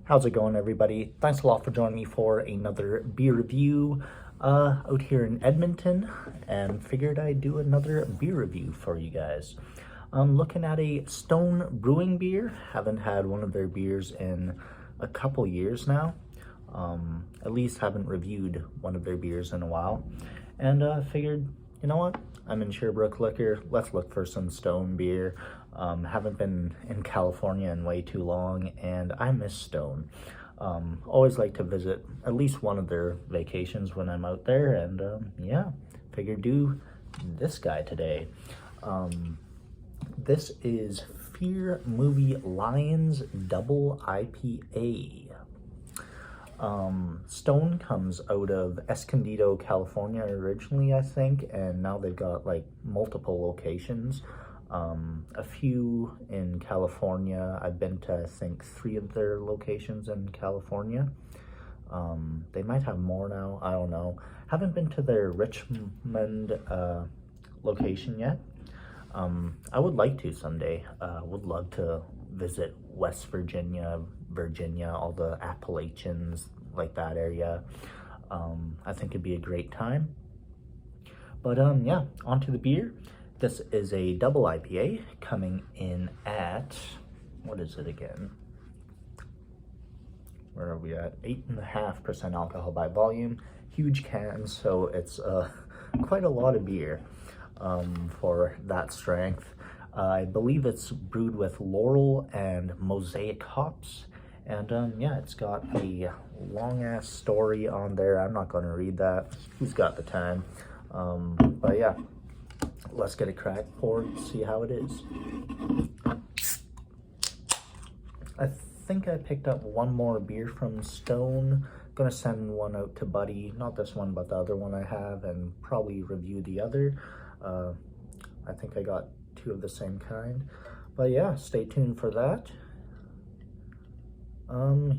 How's it going, everybody? Thanks a lot for joining me for another beer review out here in Edmonton, and figured I'd do another beer review for you guys. I'm looking at a Stone Brewing beer. Haven't had one of their beers in a couple years now. At least haven't reviewed one of their beers in a while. And figured, you know what? I'm in Sherbrooke Liquor. Let's look for some Stone beer. Haven't been in California in way too long, and I miss Stone. Always like to visit at least one of their vacations when I'm out there, and yeah, figured do this guy today. This is Fear.Movie.Lions Double IPA. Stone comes out of Escondido, California originally, I think, and now they've got like multiple locations. A few in California. I've been to, I think, 3 of their locations in California. They might have more now, I don't know. Haven't been to their Richmond location yet. I would like to someday. Would love to visit West Virginia, all the Appalachians, like that area. I think it'd be a great time. But yeah, on to the beer. This is a double IPA coming in at, what is it again? Where are we at? 8.5% alcohol by volume. Huge cans, so it's quite a lot of beer for that strength. I believe it's brewed with Laurel and Mosaic hops. And yeah, it's got a long ass story on there. I'm not going to read that. Who's got the time? But yeah, let's get a crack poured, see how it is. I think I picked up one more beer from Stone. Gonna send one out to Buddy, not this one, but the other one I have, and probably review the other. I think I got 2 of the same kind. But yeah, stay tuned for that.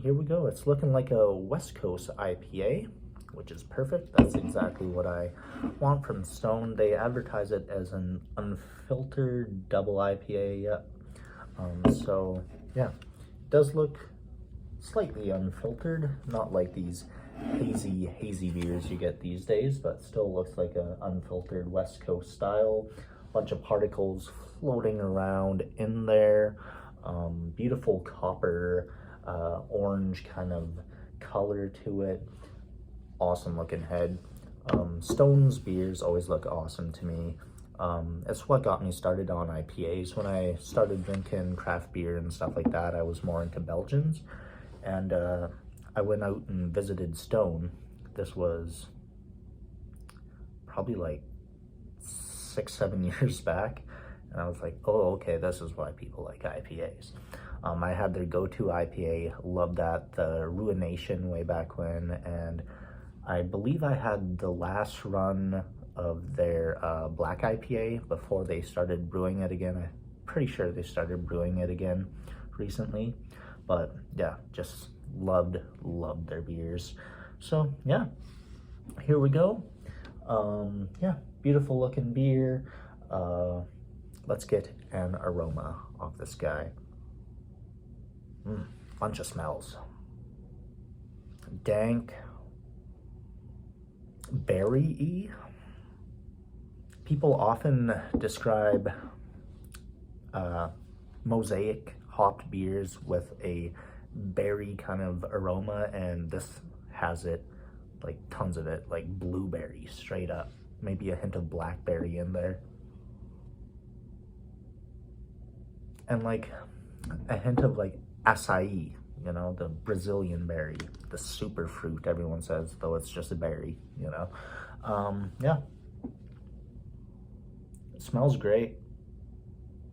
Here we go. It's looking like a West Coast IPA, which is perfect. That's exactly what I want from Stone. They advertise it as an unfiltered double IPA. Yeah. So yeah, it does look slightly unfiltered, not like these hazy beers you get these days, but still looks like an unfiltered West Coast style. Bunch of particles floating around in there. Beautiful copper, orange kind of color to it. Awesome looking head. Stone's beers always look awesome to me. It's what got me started on IPAs. When I started drinking craft beer and stuff like that, I was more into Belgians, and I went out and visited Stone. This was probably like 6-7 years back, and I was like, oh, okay, this is why people like IPAs. I had their go-to IPA, loved that, the Ruination way back when, and I believe I had the last run of their black IPA before they started brewing it again. I'm pretty sure they started brewing it again recently, but yeah, just loved their beers. So yeah, here we go. Yeah, beautiful looking beer. Let's get an aroma off this guy. Bunch of smells. Dank, berry-y. People often describe Mosaic hopped beers with a berry kind of aroma, and this has it, like tons of it, like blueberry straight up. Maybe a hint of blackberry in there. And like a hint of like acai, you know, the Brazilian berry, the super fruit everyone says, though it's just a berry, you know. Yeah, it smells great.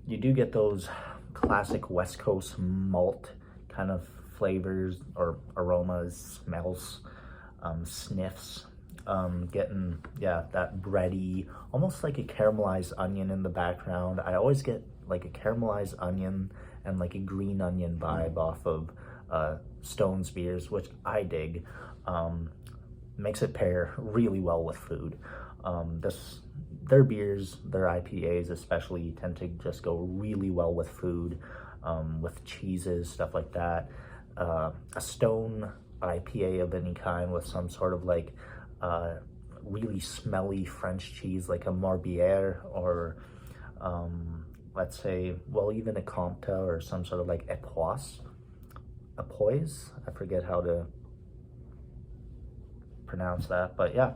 You do get those classic West Coast malt kind of flavors or aromas, smells, sniffs. Getting, yeah, that bready, almost like a caramelized onion in the background. I always get like a caramelized onion and like a green onion vibe off of Stone's beers, which I dig. Makes it pair really well with food. Their beers, their IPAs especially, tend to just go really well with food, with cheeses, stuff like that. a Stone IPA of any kind with some sort of like really smelly French cheese, like a Morbière, or let's say, well, even a Comte or some sort of like Epoisse. I forget how to pronounce that, but yeah,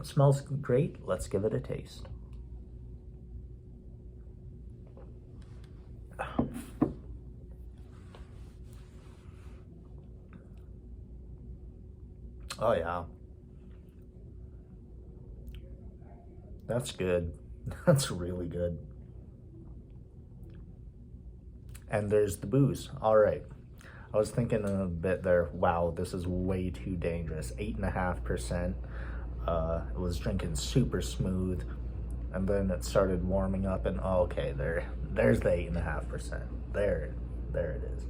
it smells great. Let's give it a taste. Oh yeah, that's good. That's really good. And there's the booze. All right. I was thinking a bit there, wow, this is way too dangerous. 8.5%. It was drinking super smooth, and then it started warming up, and oh, okay, there's the 8.5%. There it is.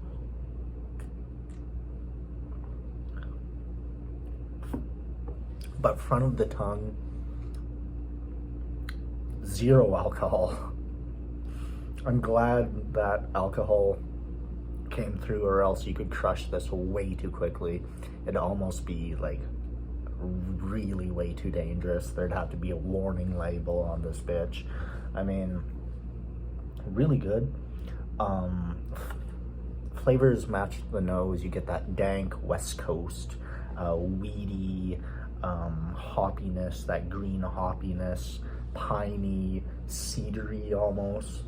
But front of the tongue, zero alcohol. I'm glad that alcohol came through, or else you could crush this way too quickly. It'd almost be like really way too dangerous. There'd have to be a warning label on this bitch. I mean, really good. Flavors match the nose. You get that dank West Coast, weedy hoppiness, that green hoppiness, piney, cedary almost,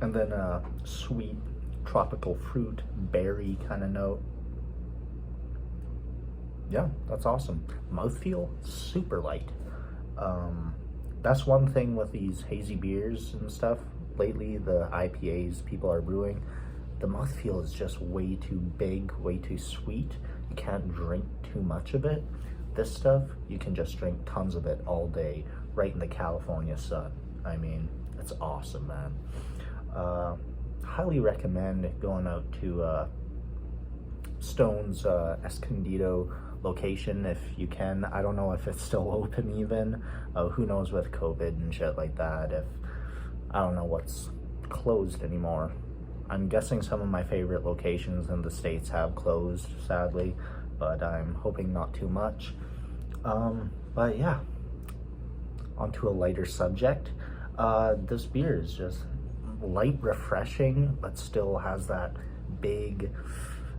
and then a sweet tropical fruit, berry kind of note. Yeah, that's awesome. Mouthfeel, super light. That's one thing with these hazy beers and stuff lately, the IPAs people are brewing. The mouthfeel is just way too big, way too sweet. You can't drink too much of it. This stuff, you can just drink tons of it all day, right in the California sun. I mean, it's awesome, man. Highly recommend going out to Stone's Escondido location if you can. I don't know if it's still open even. Who knows with COVID and shit like that, if I don't know what's closed anymore. I'm guessing some of my favorite locations in the States have closed, sadly, but I'm hoping not too much. But yeah, onto a lighter subject. This beer is just light, refreshing, but still has that big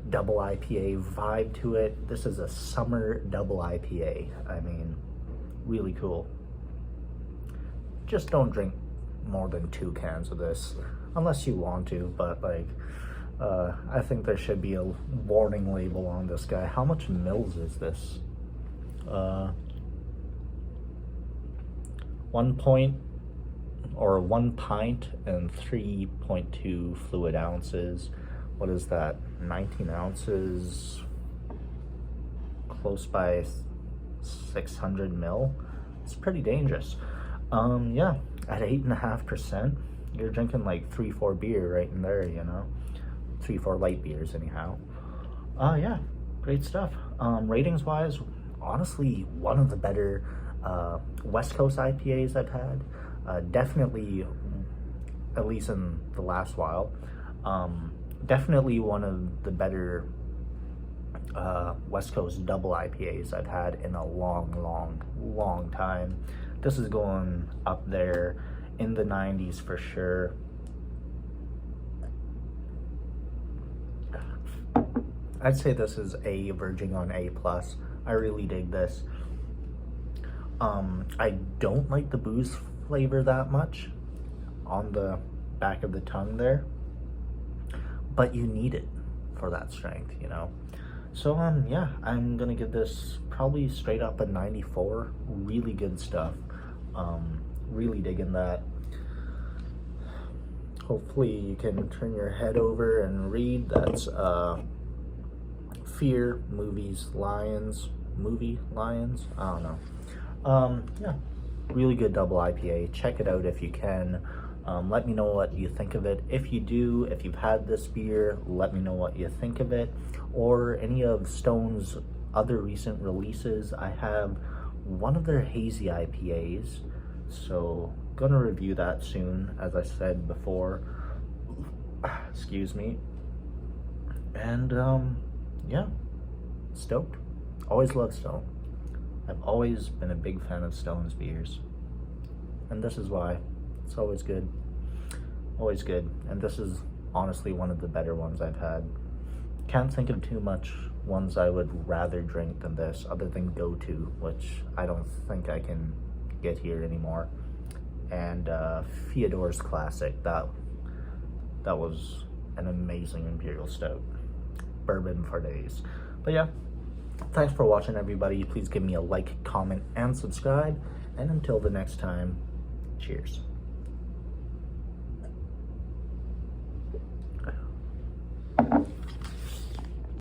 double IPA vibe to it. This is a summer double IPA. I mean, really cool. Just don't drink more than 2 cans of this unless you want to, but like I think there should be a warning label on this guy. How much mils is this? 1 pint and 3.2 fluid ounces. What is that? 19 ounces, close by 600 mil. It's pretty dangerous. Yeah, at 8.5%, you're drinking like 3-4 beer right in there, you know, 3-4 light beers anyhow. Yeah, great stuff. Ratings wise, honestly, one of the better West Coast IPAs I've had. Definitely, at least in the last while, definitely one of the better West Coast double IPAs I've had in a long time. This is going up there in the 90s for sure. I'd say this is A, verging on A+. I really dig this. I don't like the booze flavor that much on the back of the tongue there, but you need it for that strength, you know. So yeah, I'm gonna give this probably straight up a 94. Really good stuff. Really digging that. Hopefully you can turn your head over and read. That's Fear.Movies.Lions, Movie.Lions, I don't know. Yeah, really good double IPA. Check it out if you can. Let me know what you think of it. If you do, if you've had this beer, let me know what you think of it, or any of Stone's other recent releases. I have one of their hazy IPAs, so gonna review that soon, as I said before. Excuse me. And yeah, stoked. Always loved Stone. I've always been a big fan of Stone's beers, and this is why. It's always good. Always good. And this is honestly one of the better ones I've had. Can't think of too much ones I would rather drink than this, other than Go To, which I don't think I can get here anymore. And Fyodor's Classic, that was an amazing Imperial Stout. Bourbon for days. But yeah, thanks for watching, everybody. Please give me a like, comment, and subscribe. And until the next time, cheers.